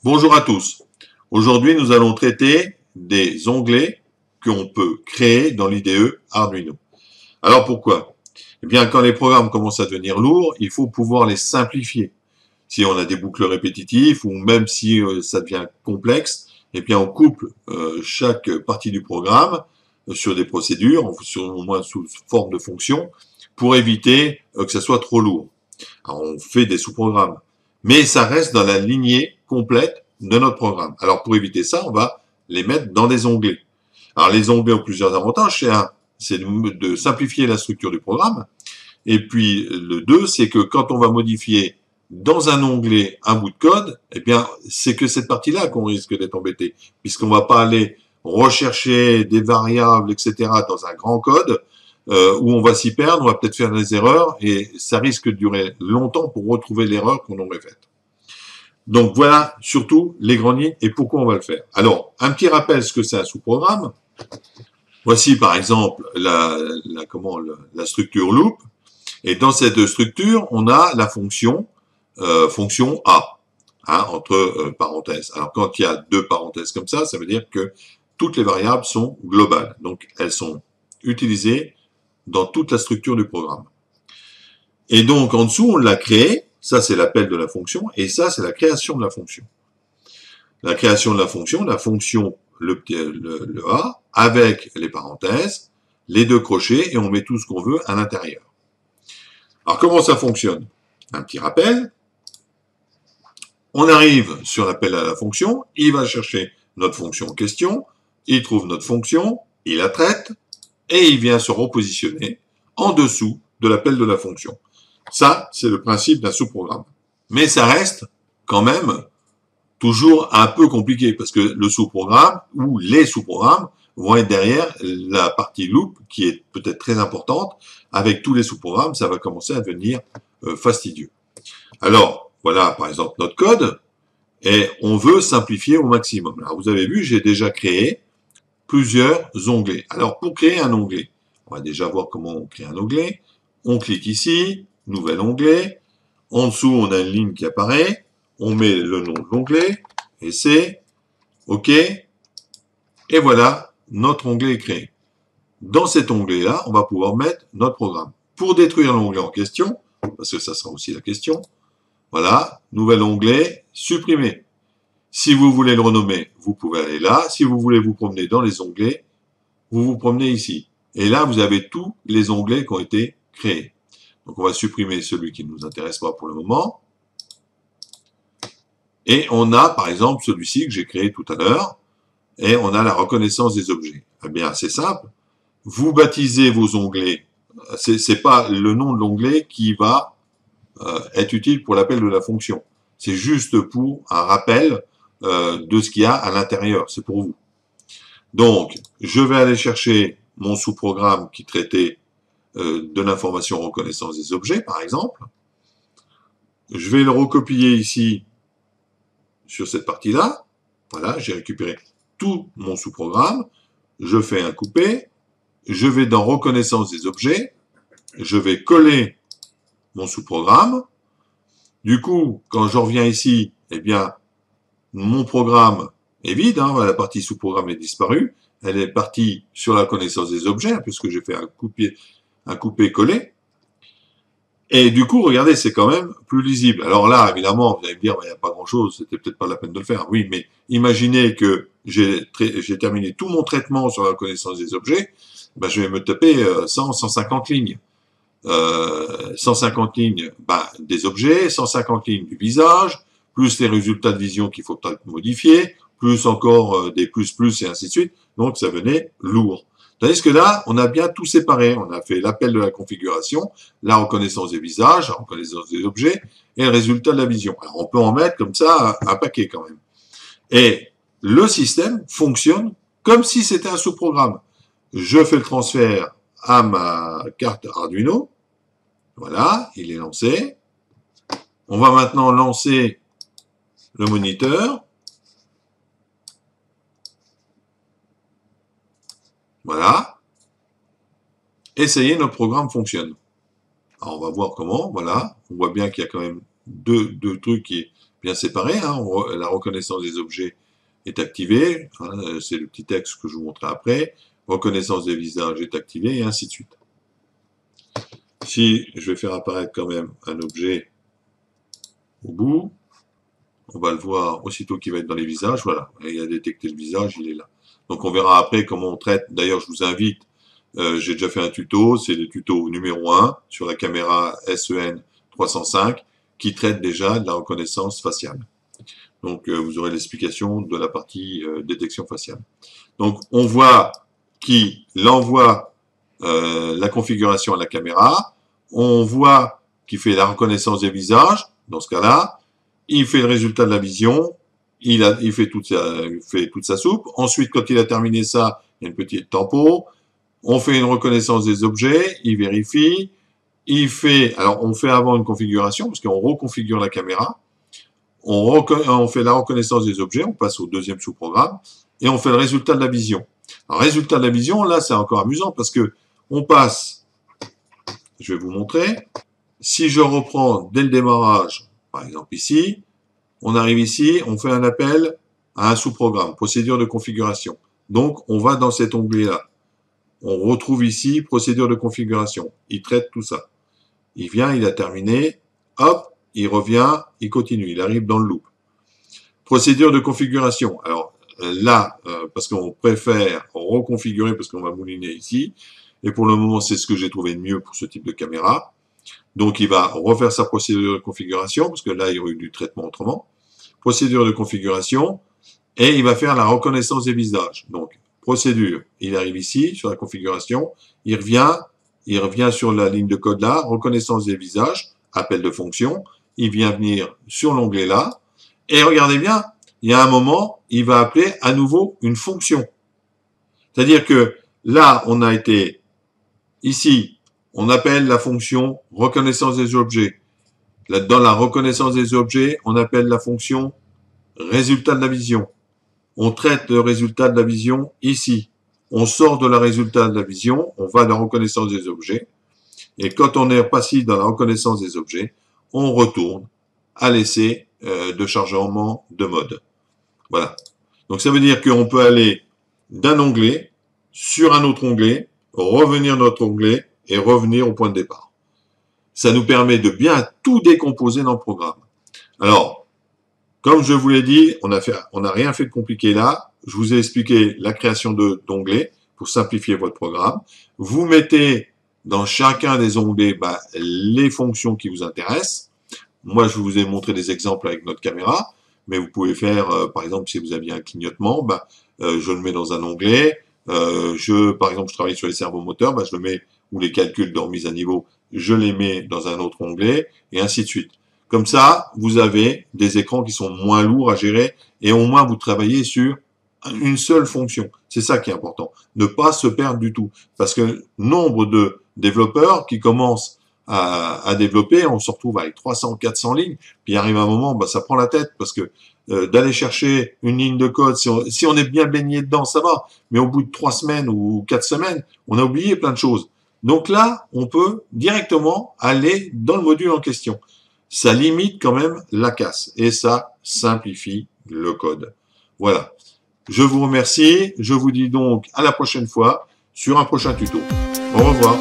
Bonjour à tous. Aujourd'hui, nous allons traiter des onglets qu'on peut créer dans l'IDE Arduino. Alors pourquoi? Eh bien, quand les programmes commencent à devenir lourds, il faut pouvoir les simplifier. Si on a des boucles répétitives ou même si ça devient complexe, eh bien, on couple chaque partie du programme sur des procédures, au moins sous forme de fonctions, pour éviter que ça soit trop lourd. Alors, on fait des sous-programmes, mais ça reste dans la lignée complète de notre programme. Alors, pour éviter ça, on va les mettre dans des onglets. Alors, les onglets ont plusieurs avantages. C'est de simplifier la structure du programme. Et puis, le 2, c'est que quand on va modifier dans un onglet un bout de code, eh bien, c'est que cette partie-là qu'on risque d'être embêté, puisqu'on va pas aller rechercher des variables, etc., dans un grand code, où on va s'y perdre, on va peut-être faire des erreurs, et ça risque de durer longtemps pour retrouver l'erreur qu'on aurait faite. Donc voilà, surtout, les grandes lignes et pourquoi on va le faire. Alors, un petit rappel ce que c'est un sous-programme. Voici par exemple la structure loop. Et dans cette structure, on a la fonction A, hein, entre parenthèses. Alors quand il y a deux parenthèses comme ça veut dire que toutes les variables sont globales. Donc elles sont utilisées dans toute la structure du programme. Et donc en dessous, on l'a créé. Ça, c'est l'appel de la fonction. Et ça, c'est la création de la fonction. La création de la fonction le A, avec les parenthèses, les deux crochets, et on met tout ce qu'on veut à l'intérieur. Alors, comment ça fonctionne? Un petit rappel. On arrive sur l'appel à la fonction, il va chercher notre fonction en question, il trouve notre fonction, il la traite, et il vient se repositionner en dessous de l'appel de la fonction. Ça, c'est le principe d'un sous-programme. Mais ça reste quand même toujours un peu compliqué, parce que le sous-programme, ou les sous-programmes, vont être derrière la partie loop, qui est peut-être très importante. Avec tous les sous-programmes, ça va commencer à devenir fastidieux. Alors, voilà, par exemple, notre code, et on veut simplifier au maximum. Alors, vous avez vu, j'ai déjà créé plusieurs onglets. Alors, pour créer un onglet, on va déjà voir comment on crée un onglet. On clique ici, nouvel onglet. En dessous, on a une ligne qui apparaît. On met le nom de l'onglet, et c'est OK. Et voilà, notre onglet est créé. Dans cet onglet-là, on va pouvoir mettre notre programme. Pour détruire l'onglet en question, parce que ça sera aussi la question, voilà, nouvel onglet, supprimer. Si vous voulez le renommer, vous pouvez aller là. Si vous voulez vous promener dans les onglets, vous vous promenez ici. Et là, vous avez tous les onglets qui ont été créés. Donc, on va supprimer celui qui ne nous intéresse pas pour le moment. Et on a, par exemple, celui-ci que j'ai créé tout à l'heure. Et on a la reconnaissance des objets. Eh bien, c'est simple. Vous baptisez vos onglets. C'est pas le nom de l'onglet qui va être utile pour l'appel de la fonction. C'est juste pour un rappel de ce qu'il y a à l'intérieur. C'est pour vous. Donc, je vais aller chercher mon sous-programme qui traitait de l'information reconnaissance des objets, par exemple. Je vais le recopier ici sur cette partie-là. Voilà, j'ai récupéré tout mon sous-programme. Je fais un coupé. Je vais dans reconnaissance des objets. Je vais coller mon sous-programme. Du coup, quand je reviens ici, eh bien, mon programme est vide, hein, la partie sous-programme est disparue. Elle est partie sur la connaissance des objets, hein, puisque j'ai fait un coupé-coller. Et du coup, regardez, c'est quand même plus lisible. Alors là, évidemment, vous allez me dire, il n'y a pas grand-chose, c'était peut-être pas la peine de le faire. Oui, mais imaginez que j'ai terminé tout mon traitement sur la connaissance des objets, ben, je vais me taper 150 lignes. 150 lignes des objets, 150 lignes du visage, plus les résultats de vision qu'il faut peut-être modifier, plus encore des plus et ainsi de suite. Donc, ça venait lourd. Tandis que là, on a bien tout séparé. On a fait l'appel de la configuration, la reconnaissance des visages, la reconnaissance des objets et le résultat de la vision. Alors, on peut en mettre comme ça un paquet quand même. Et le système fonctionne comme si c'était un sous-programme. Je fais le transfert à ma carte Arduino. Voilà, il est lancé. On va maintenant lancer le moniteur. Voilà. Et ça y est, notre programme fonctionne. Alors, on va voir comment. Voilà. On voit bien qu'il y a quand même deux trucs qui bien séparés. Hein. La reconnaissance des objets est activée. Hein, c'est le petit texte que je vous montrerai après. Reconnaissance des visages est activée et ainsi de suite. Si je vais faire apparaître quand même un objet au bout, on va le voir aussitôt qu'il va être dans les visages. Voilà, il a détecté le visage, il est là. Donc on verra après comment on traite. D'ailleurs, je vous invite, j'ai déjà fait un tuto, c'est le tuto numéro 1 sur la caméra SEN 305 qui traite déjà de la reconnaissance faciale. Donc vous aurez l'explication de la partie détection faciale. Donc on voit qu'il envoie la configuration à la caméra, on voit qu'il fait la reconnaissance des visages, dans ce cas-là, il fait le résultat de la vision, il fait toute sa soupe. Ensuite, quand il a terminé ça, il y a une petite tempo. On fait une reconnaissance des objets, il vérifie. Alors on fait avant une configuration, parce qu'on reconfigure la caméra. On fait la reconnaissance des objets, on passe au deuxième sous-programme, et on fait le résultat de la vision. Alors, résultat de la vision, là, c'est encore amusant, parce que on passe, je vais vous montrer, si je reprends dès le démarrage, par exemple ici, on arrive ici, on fait un appel à un sous-programme, procédure de configuration. Donc, on va dans cet onglet-là. On retrouve ici, procédure de configuration. Il traite tout ça. Il vient, il a terminé, hop, il revient, il continue, il arrive dans le loop. Procédure de configuration. Alors là, parce qu'on préfère reconfigurer, parce qu'on va mouliner ici, et pour le moment, c'est ce que j'ai trouvé de mieux pour ce type de caméra. Donc, il va refaire sa procédure de configuration, parce que là, il y aurait eu du traitement autrement. Procédure de configuration, et il va faire la reconnaissance des visages. Donc, procédure, il arrive ici, sur la configuration, il revient sur la ligne de code là, reconnaissance des visages, appel de fonction, il vient venir sur l'onglet là, et regardez bien, il y a un moment, il va appeler à nouveau une fonction. C'est-à-dire que là, on a été ici, on appelle la fonction reconnaissance des objets. Là, dans la reconnaissance des objets, on appelle la fonction résultat de la vision. On traite le résultat de la vision ici. On sort de la résultat de la vision, on va dans la reconnaissance des objets. Et quand on est passé dans la reconnaissance des objets, on retourne à l'essai de chargement de mode. Voilà. Donc ça veut dire qu'on peut aller d'un onglet sur un autre onglet, revenir dans notre onglet et revenir au point de départ. Ça nous permet de bien tout décomposer dans le programme. Alors, comme je vous l'ai dit, on n'a rien fait de compliqué là. Je vous ai expliqué la création d'onglets pour simplifier votre programme. Vous mettez dans chacun des onglets les fonctions qui vous intéressent. Moi, je vous ai montré des exemples avec notre caméra, mais vous pouvez faire, par exemple, si vous aviez un clignotement, je le mets dans un onglet. Par exemple, je travaille sur les servomoteurs, je le mets, ou les calculs de remise à niveau, je les mets dans un autre onglet, et ainsi de suite. Comme ça, vous avez des écrans qui sont moins lourds à gérer, et au moins vous travaillez sur une seule fonction. C'est ça qui est important. Ne pas se perdre du tout. Parce que nombre de développeurs qui commencent à développer, on se retrouve avec 300, 400 lignes, puis il arrive un moment, ça prend la tête, parce que d'aller chercher une ligne de code, si on est bien baigné dedans, ça va, mais au bout de 3 semaines ou 4 semaines, on a oublié plein de choses. Donc là, on peut directement aller dans le module en question. Ça limite quand même la casse, et ça simplifie le code. Voilà. Je vous remercie, je vous dis donc à la prochaine fois sur un prochain tuto. Au revoir.